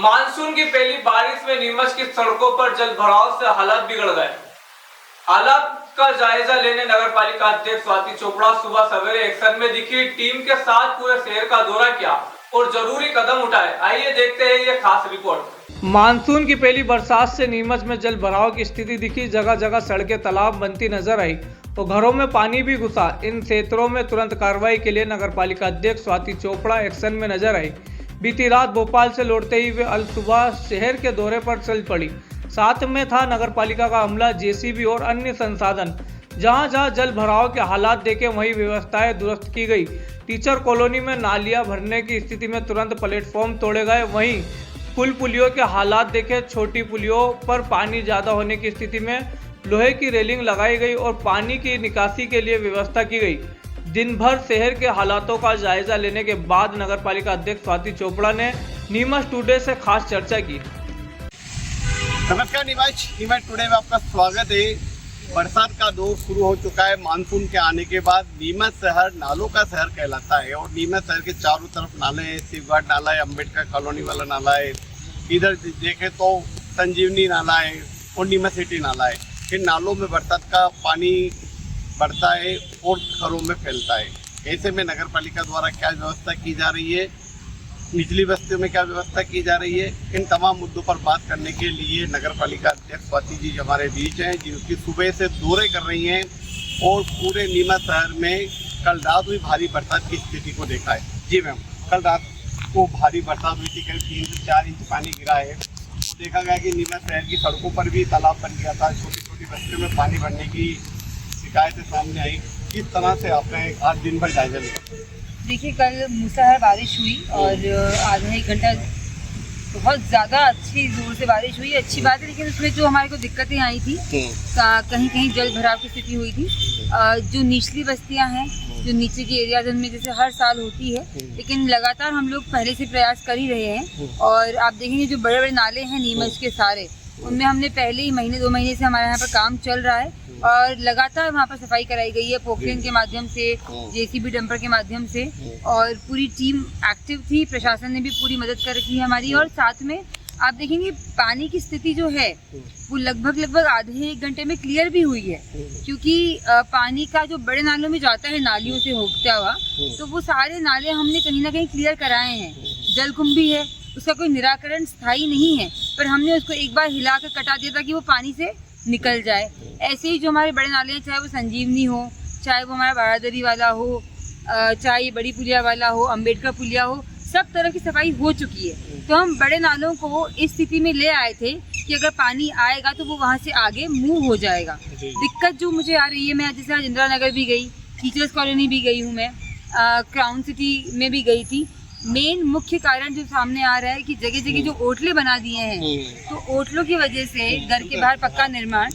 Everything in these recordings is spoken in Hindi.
मानसून की पहली बारिश में नीमच की सड़कों पर जल भराव से हालात बिगड़ गए। हालात का जायजा लेने नगरपालिका अध्यक्ष स्वाति चोपड़ा सुबह सवेरे एक्शन में दिखी, टीम के साथ पूरे शहर का दौरा किया और जरूरी कदम उठाए। आइए देखते हैं ये खास रिपोर्ट। मानसून की पहली बरसात से नीमच में जल भराव की स्थिति दिखी। जगह जगह सड़कें तालाब बनती नजर आई तो घरों में पानी भी घुसा। इन क्षेत्रों में तुरंत कार्रवाई के लिए नगरपालिका अध्यक्ष स्वाति चोपड़ा एक्शन में नजर आई। बीती रात भोपाल से लौटते ही वे अल सुबह शहर के दौरे पर चल पड़ी। साथ में था नगरपालिका का अमला, जेसीबी और अन्य संसाधन। जहां जहां जल भराव के हालात देखे वहीं व्यवस्थाएं दुरुस्त की गई। टीचर कॉलोनी में नालियां भरने की स्थिति में तुरंत प्लेटफॉर्म तोड़े गए। वहीं पुल पुलियों के हालात देखे। छोटी पुलियों पर पानी ज्यादा होने की स्थिति में लोहे की रेलिंग लगाई गई और पानी की निकासी के लिए व्यवस्था की गई। दिन भर शहर के हालातों का जायजा लेने के बाद नगरपालिका अध्यक्ष स्वाति चोपड़ा ने नीमच टुडे से खास चर्चा की। नमस्कार नीमच टुडे में आपका स्वागत है। बरसात का दौर शुरू हो चुका है। मानसून के आने के बाद नीमच शहर नालों का शहर कहलाता है और नीमच शहर के चारों तरफ नाले हैं। शिवघाट नाला है, अम्बेडकर कॉलोनी वाला नाला है, इधर देखें तो संजीवनी नाला है और नीमच सिटी नाला है। इन नालों में बरसात का पानी बढ़ता है और घरों में फैलता है। ऐसे में नगरपालिका द्वारा क्या व्यवस्था की जा रही है, निचली बस्तियों में क्या व्यवस्था की जा रही है, इन तमाम मुद्दों पर बात करने के लिए नगरपालिका अध्यक्ष स्वाति जी हमारे बीच हैं, जिनकी सुबह से दौरे कर रही हैं और पूरे नीमच शहर में कल रात हुई भारी बरसात की स्थिति को देखा है। जी मैम, कल रात को भारी बरसात हुई थी, करीब 3 से 4 इंच पानी गिरा है। तो देखा गया कि नीमच शहर की सड़कों पर भी तालाब बन गया था। छोटी छोटी बस्तियों में पानी भरने की शिकायतें सामने आई। किस तरह से आपने आज दिन भर जायजा लिया? देखिए, कल मूसलाधार बारिश हुई और आधा एक घंटा बहुत ज़्यादा अच्छी जोर से बारिश हुई। अच्छी बात है, लेकिन उसमें जो हमारे को दिक्कतें आई थी, कहीं कहीं जल भराव की स्थिति हुई थी। जो निचली बस्तियां हैं, जो नीचे के एरियाज, उनमें जैसे हर साल होती है, लेकिन लगातार हम लोग पहले से प्रयास कर ही रहे हैं। और आप देखेंगे जो बड़े बड़े नाले हैं नीमच के सारे, उनमें हमने पहले ही महीने 2 महीने से हमारे यहाँ पर काम चल रहा है और लगातार वहाँ पर सफाई कराई गई है, पोखरेन के माध्यम से, जेसीबी डंपर के माध्यम से, और पूरी टीम एक्टिव थी। प्रशासन ने भी पूरी मदद कर रखी है हमारी। और साथ में आप देखेंगे पानी की स्थिति जो है वो लगभग आधे 1 घंटे में क्लियर भी हुई है, क्योंकि पानी का जो बड़े नालों में जाता है नालियों से होता हुआ, तो वो सारे नाले हमने कहीं ना कहीं क्लियर कराए हैं। जलकुंभ भी है, उसका कोई निराकरण स्थायी नहीं है, पर हमने उसको एक बार हिला कर कटा दिया ताकि वो पानी से निकल जाए। ऐसे ही जो हमारे बड़े नाले हैं, चाहे वो संजीवनी हो, चाहे वो हमारा बारादरी वाला हो, चाहे ये बड़ी पुलिया वाला हो, अम्बेडकर पुलिया हो, सब तरह की सफाई हो चुकी है। तो हम बड़े नालों को इस स्थिति में ले आए थे कि अगर पानी आएगा तो वो वहाँ से आगे मूव हो जाएगा। दिक्कत जो मुझे आ रही है, मैं जैसे आज इंदिरा नगर भी गई, टीचर्स कॉलोनी भी गई हूँ, मैं क्राउन सिटी में भी गई थी। मेन मुख्य कारण जो सामने आ रहा है कि जगह जगह जो ओटले बना दिए हैं, तो ओटलों की वजह से घर के बाहर पक्का निर्माण,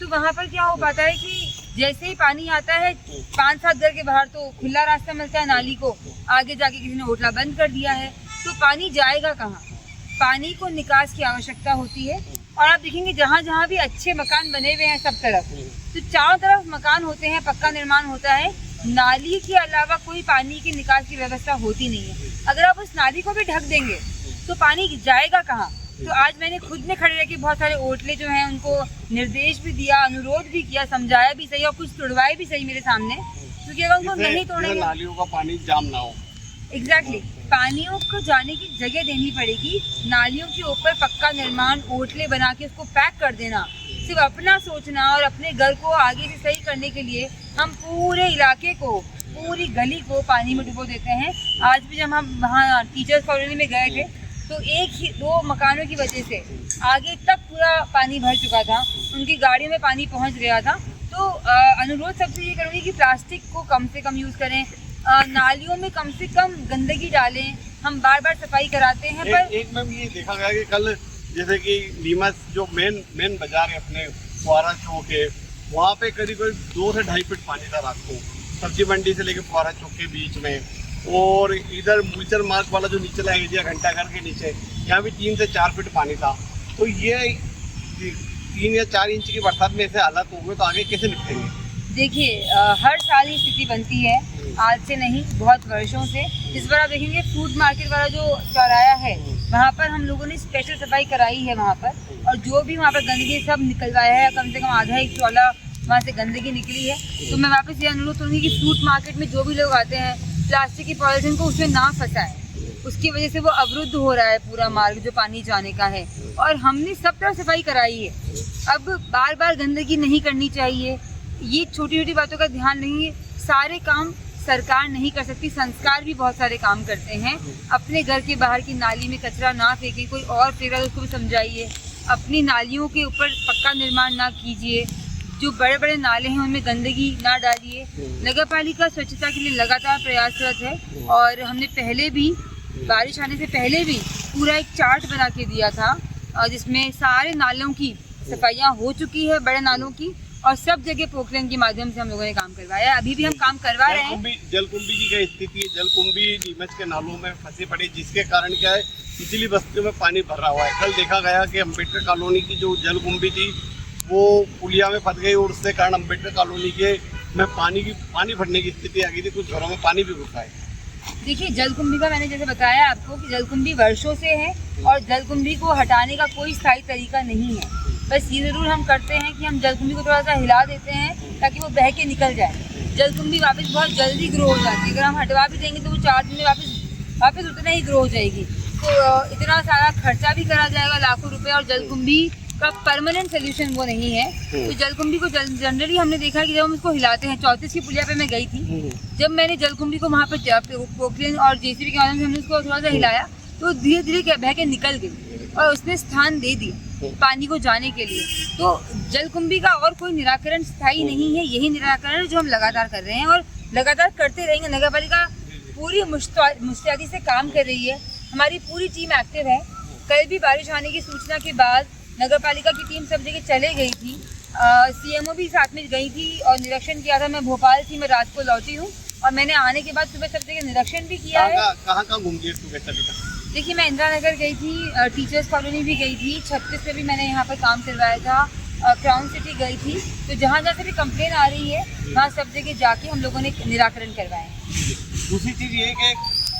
तो वहाँ पर क्या हो पाता है कि जैसे ही पानी आता है 5-7 घर के बाहर तो खुला रास्ता मिलता है नाली को, आगे जाके किसी ने ओटला बंद कर दिया है, तो पानी जाएगा कहाँ? पानी को निकास की आवश्यकता होती है। और आप देखेंगे जहाँ जहाँ भी अच्छे मकान बने हुए हैं सब तरफ, तो चारों तरफ मकान होते हैं, पक्का निर्माण होता है, नाली के अलावा कोई पानी की निकास की व्यवस्था होती नहीं है। अगर आप उस नाली को भी ढक देंगे तो पानी जाएगा कहाँ? तो आज मैंने खुद में खड़े रह के बहुत सारे ओटले जो हैं उनको निर्देश भी दिया, अनुरोध भी किया, समझाया भी सही और कुछ तुड़वाए भी सही मेरे सामने, क्योंकि अगर उनको नहीं तोड़ेंगे, नालियों का पानी जाम ना हो। एग्जैक्टली, पानियों को जाने की जगह देनी पड़ेगी। नालियों के ऊपर पक्का निर्माण, ओटले बना के उसको पैक कर देना, सिर्फ अपना सोचना और अपने घर को आगे से सही करने के लिए हम पूरे इलाके को, पूरी गली को पानी में डुबो देते हैं। आज भी जब हम वहाँ टीचर्स कॉलोनी में गए थे तो 1-2 मकानों की वजह से आगे तक पूरा पानी भर चुका था, उनकी गाड़ियों में पानी पहुँच गया था। तो अनुरोध सबसे ये करूँगी कि प्लास्टिक को कम से कम यूज़ करें, नालियों में कम से कम गंदगी डालें। हम बार बार सफाई कराते हैं, पर एक मैम ये देखा गया कि कल जैसे कि नीमच जो मेन बाजार है अपने फुहारा चौक है, वहाँ पे करीब 2 से 2.5 फीट पानी था रात को, सब्जी मंडी से लेकर फुहारा चौक के बीच में। और इधर मूलचर मार्ग वाला जो निचला एरिया घंटाघर के नीचे, यहाँ भी 3 से 4 फीट पानी था। तो ये 3 या 4 इंच की बरसात में ऐसे हालात होंगे तो आगे कैसे निपटेंगे? देखिए, हर साल ये स्थिति बनती है, आज से नहीं बहुत वर्षों से। इस बार आप देखेंगे फूड मार्केट वाला जो चौराया है वहाँ पर हम लोगों ने स्पेशल सफाई कराई है वहाँ पर, और जो भी वहाँ पर गंदगी सब निकलवाया है, कम से कम आधा एक ट्रॉला वहाँ से गंदगी निकली है। तो मैं वापस ये अनुरोध करूँगी कि फ्रूट मार्केट में जो भी लोग आते हैं प्लास्टिक की पॉलिथीन को उसमें ना फंसाएं, उसकी वजह से वो अवरुद्ध हो रहा है पूरा मार्ग जो पानी जाने का है। और हमने सब तरफ सफाई कराई है, अब बार बार गंदगी नहीं करनी चाहिए। ये छोटी छोटी बातों का ध्यान नहीं है, सारे काम सरकार नहीं कर सकती, संस्कार भी बहुत सारे काम करते हैं। अपने घर के बाहर की नाली में कचरा ना फेंकें, कोई और फेंक रहा है उसको भी समझाइए। अपनी नालियों के ऊपर पक्का निर्माण ना कीजिए, जो बड़े बड़े नाले हैं उनमें गंदगी ना डालिए। नगर पालिका स्वच्छता के लिए लगातार प्रयासरत है, और हमने पहले भी बारिश आने से पहले भी पूरा एक चार्ट बना के दिया था, जिसमें सारे नालों की सफाइयाँ हो चुकी है, बड़े नालों की, और सब जगह पोखरण के माध्यम से हम लोगों ने काम करवाया है। अभी भी हम काम करवा रहे हैं। जलकुंभी की क्या स्थिति है? जलकुंभी नीमच के नालों में फंसे पड़े, जिसके कारण क्या है निचली बस्तियों में पानी भर रहा हुआ है। कल देखा गया कि अम्बेडकर कॉलोनी की जो जलकुंभी थी वो पुलिया में फंस गई, और उसके कारण अम्बेडकर कॉलोनी के में पानी भरने की स्थिति आ गई थी, कुछ घरों में पानी भी घुसा है। देखिए, जलकुंभी का मैंने जैसे बताया आपको कि जलकुंभी वर्षों से है, और जलकुंभी को हटाने का कोई स्थायी तरीका नहीं है। बस ये ज़रूर हम करते हैं कि हम जलकुंभी को थोड़ा सा हिला देते हैं ताकि वो बह के निकल जाए। जलकुंभी वापस बहुत जल्दी ग्रो हो जाती है, अगर हम हटवा भी देंगे तो वो 4 दिन में वापस उतना ही ग्रो हो जाएगी। तो इतना सारा खर्चा भी करा जाएगा, लाखों रुपए, और जलकुंभी का परमानेंट सोल्यूशन वो नहीं है। तो जलकुंभी को जनरली हमने देखा कि जब हम उसको हिलाते हैं, 34 की पुलिया पे मैं गई थी, जब मैंने जलकुंभी को वहाँ पर पोखरण और जेसीबी के माध्यम से हमने उसको थोड़ा सा हिलाया तो धीरे धीरे बह के निकल गई, और उसने स्थान दे दिया पानी को जाने के लिए। तो जलकुंभी का और कोई निराकरण स्थायी नहीं है, यही निराकरण जो हम लगातार कर रहे हैं और लगातार करते रहेंगे। नगर पालिका पूरी मुस्तैदी से काम कर रही है, हमारी पूरी टीम एक्टिव है। कल भी बारिश आने की सूचना के बाद नगर पालिका की टीम सब जगह चले गई थी, सीएमओ भी साथ में गई थी और निरीक्षण किया था। मैं भोपाल थी, मैं रात को लौटी हूँ, और मैंने आने के बाद सुबह सब जगह निरीक्षण भी किया है। कहाँ घूम गई सुबह? देखिए, मैं इंदिरा नगर गई थी, टीचर्स कॉलोनी भी गई थी, 36 पे भी मैंने यहाँ पर काम करवाया था, क्राउन सिटी गई थी। तो जहाँ जहाँ से भी कंप्लेन आ रही है वहाँ सब जगह जाके हम लोगों ने निराकरण करवाए। दूसरी चीज़ ये कि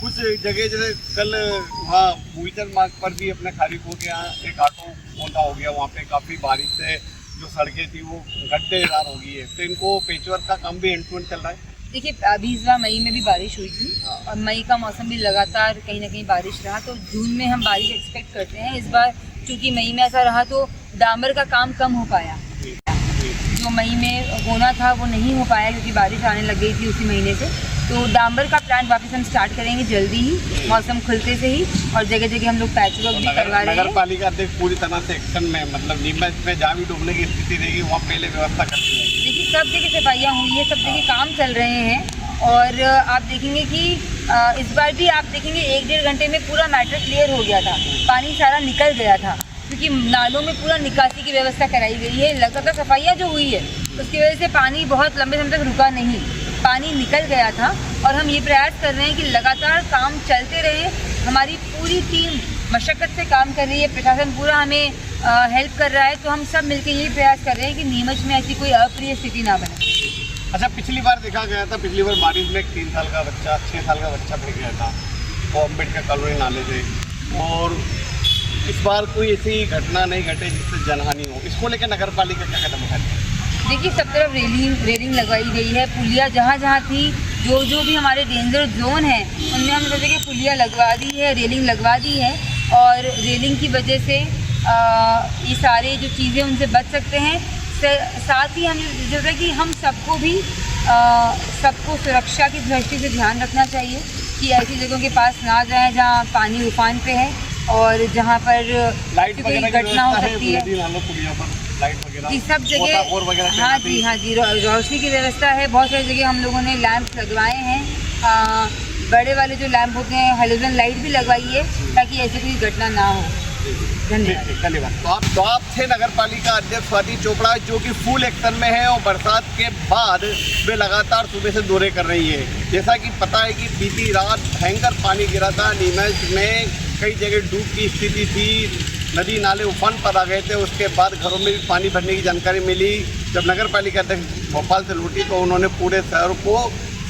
कुछ जगह जैसे कल वहाँ भूईचर मार्ग पर भी अपने खारीकों के यहाँ एक ऑटो पौधा हो गया, वहाँ पे काफ़ी बारिश से जो सड़कें थी वो गड्ढेदार हो गई है, तो इनको पेचवर्क का काम भी एंड टू एंड चल रहा है। देखिए, अभी इस बार मई में भी बारिश हुई थी, और मई का मौसम भी लगातार कहीं ना कहीं बारिश रहा, तो जून में हम बारिश एक्सपेक्ट करते हैं। इस बार चूँकि मई में ऐसा रहा तो डामर का काम कम हो पाया, जो मई में होना था वो नहीं हो पाया क्योंकि बारिश आने लग गई थी उसी महीने से। तो डामर का प्लांट वापस हम स्टार्ट करेंगे जल्दी ही, मौसम खुलते से ही, और जगह जगह हम लोग पैच वर्क भी करवा रहे हैं। नगर पालिका अध्यक्ष पूरी तरह से एक्शन में, मतलब नीमच में जहाँ भी डूबने की स्थिति रहेगी वहाँ पहले व्यवस्था करती है। देखिए, सब जगह सफाइयाँ हुई है, सब जगह काम चल रहे हैं, और आप देखेंगे कि इस बार भी आप देखेंगे 1-1.5 घंटे में पूरा मैटर क्लियर हो गया था, पानी सारा निकल गया था, क्योंकि नालों में पूरा निकासी की व्यवस्था कराई गई है। लगातार सफाइयाँ जो हुई है उसकी वजह से पानी बहुत लंबे समय तक रुका नहीं, पानी निकल गया था। और हम ये प्रयास कर रहे हैं कि लगातार काम चलते रहे, हमारी पूरी टीम मशक्क़त से काम कर रही है, प्रशासन पूरा हमें हेल्प कर रहा है। तो हम सब मिलकर यही प्रयास कर रहे हैं कि नीमच में ऐसी कोई अप्रिय स्थिति ना बने। अच्छा, पिछली बार देखा गया था, पिछली बार बारिश में एक 3 साल का बच्चा, 6 साल का बच्चा फेंक गया था वो अम्बेडकर कॉलोनी नाले से, और इस बार कोई ऐसी घटना नहीं घटे जिससे जनहानि हो। इसको लेकर नगर पालिका क्या कदम उठाती है? देखिए, सब तरफ रेलिंग लगवाई गई है, पुलिया जहाँ जहाँ थी, जो भी हमारे डेंजर जोन है उनमें हमने सोचा कि पुलिया लगवा दी है, रेलिंग लगवा दी है, और रेलिंग की वजह से ये सारे जो चीज़ें उनसे बच सकते हैं। साथ ही हमें सोचा कि हम सबको भी सबको सुरक्षा की दृष्टि से ध्यान रखना चाहिए कि ऐसी जगहों के पास ना जाएं जहाँ पानी उफान पे है और जहाँ पर कोई घटना हो सकती है। जी, सब जगह, हाँ जी, रोशनी की व्यवस्था है। बहुत सारी जगह हम लोगों ने लैंप लगवाए हैं, बड़े वाले जो लैंप होते हैं, हेलोजन लाइट भी लगवाई है ताकि ऐसी कोई घटना ना हो। धन्यवाद। तो आप थे नगर पालिका अध्यक्ष स्वाति चोपड़ा, जो कि फुल एक्शन में है और बरसात के बाद वे लगातार सुबह से दौरे कर रही है। जैसा कि पता है कि बीती रात भयंकर पानी गिरा था, नीमच में कई जगह डूब की स्थिति थी, नदी नाले उफान पर आ गए थे। उसके बाद घरों में भी पानी भरने की जानकारी मिली। जब नगर पालिका अध्यक्ष भोपाल से लौटी तो उन्होंने पूरे शहर को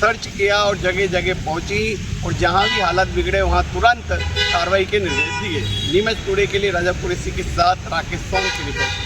सर्च किया और जगह जगह पहुंची और जहां भी हालत बिगड़े वहां तुरंत कार्रवाई के निर्देश दिए। नीमच टुडे के लिए राजापुर के साथ राकेश सोन की रिपोर्ट।